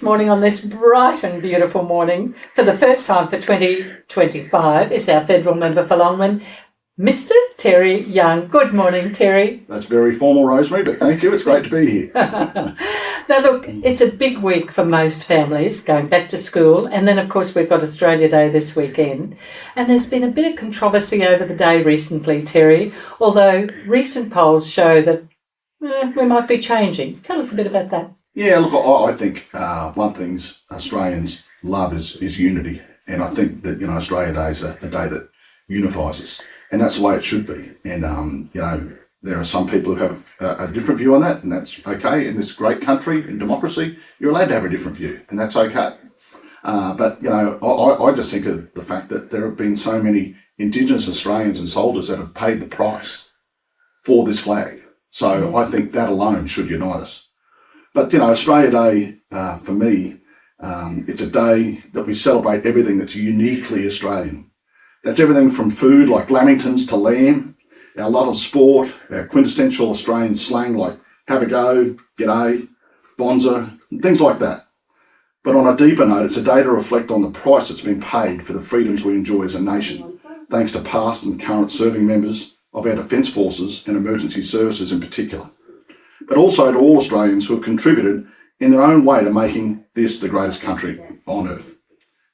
this morning on this bright and beautiful morning for the first time for 2025 is our federal member for Longman, Mr. Terry Young. Good morning, Terry. That's very formal, Rosemary, but thank you. It's great to be here. Now, look, it's a big week for most families going back to school. And then, of course, we've got Australia Day this weekend. And there's been a bit of controversy over the day recently, Terry, although recent polls show that we might be changing. Tell us a bit about that. Yeah, look, I think one thing Australians love is unity. And I think that, Australia Day is a day that unifies us. And that's the way it should be. And, there are some people who have a different view on that, and that's okay. In this great country, in democracy, you're allowed to have a different view, and that's okay. But I just think of the fact that there have been so many Indigenous Australians and soldiers that have paid the price for this flag. So I think that alone should unite us. But, Australia Day, for me, it's a day that we celebrate everything that's uniquely Australian. That's everything from food like lamingtons to lamb, our love of sport, our quintessential Australian slang like have a go, g'day, bonza, things like that. But on a deeper note, it's a day to reflect on the price that's been paid for the freedoms we enjoy as a nation, thanks to past and current serving members of our Defence Forces and emergency services in particular. But also to all Australians who have contributed in their own way to making this the greatest country on earth.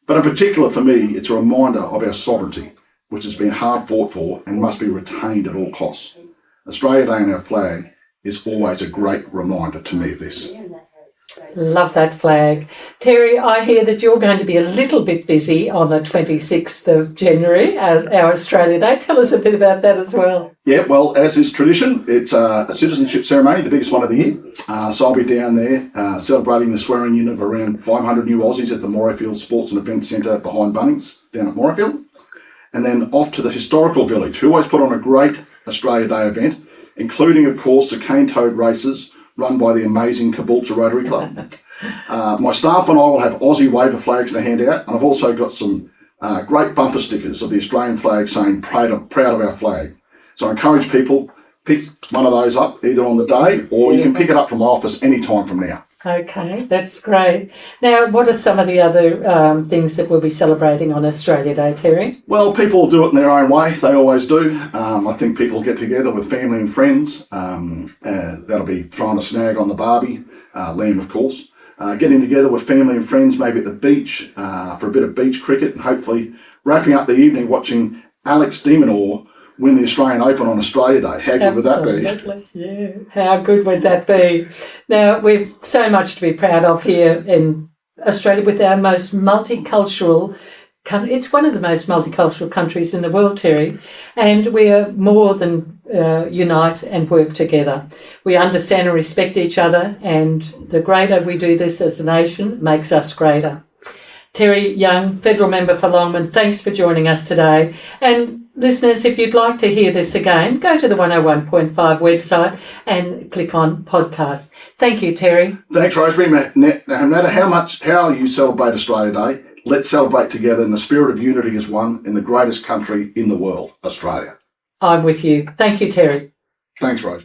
But in particular for me, it's a reminder of our sovereignty, which has been hard fought for and must be retained at all costs. Australia Day and our flag is always a great reminder to me of this. Love that flag. Terry, I hear that you're going to be a little bit busy on the 26th of January, our Australia Day. Tell us a bit about that as well. Yeah, well, as is tradition, it's a citizenship ceremony, the biggest one of the year. So I'll be down there celebrating the swearing in of around 500 new Aussies at the Morayfield Sports and Events Centre behind Bunnings down at Morayfield. And then off to the Historical Village, who always put on a great Australia Day event, including, of course, the cane toad races run by the amazing Caboolture Rotary Club. My staff and I will have Aussie waiver flags to hand out, and I've also got some great bumper stickers of the Australian flag saying proud of our flag. So I encourage people, pick one of those up either on the day or you can pick it up from my office any time from now. Okay, that's great. Now, what are some of the other things that we'll be celebrating on Australia Day, Terry? Well, people do it in their own way. They always do. I think people get together with family and friends. That'll be throwing a snag on the barbie, lamb, of course. Getting together with family and friends, maybe at the beach for a bit of beach cricket, and hopefully wrapping up the evening watching Alex de Minaur win the Australian Open on Australia Day. How good would that be? Absolutely, yeah. How good would that be? Now, we've so much to be proud of here in Australia with our most multicultural country. It's one of the most multicultural countries in the world, Terry, and we are more than unite and work together. We understand and respect each other, and the greater we do this as a nation makes us greater. Terry Young, Federal Member for Longman, thanks for joining us today. And listeners, if you'd like to hear this again, go to the 101.5 website and click on podcast. Thank you, Terry. Thanks, Rosemary. No matter how you celebrate Australia Day, let's celebrate together in the spirit of unity as one in the greatest country in the world, Australia. I'm with you. Thank you, Terry. Thanks, Rosemary.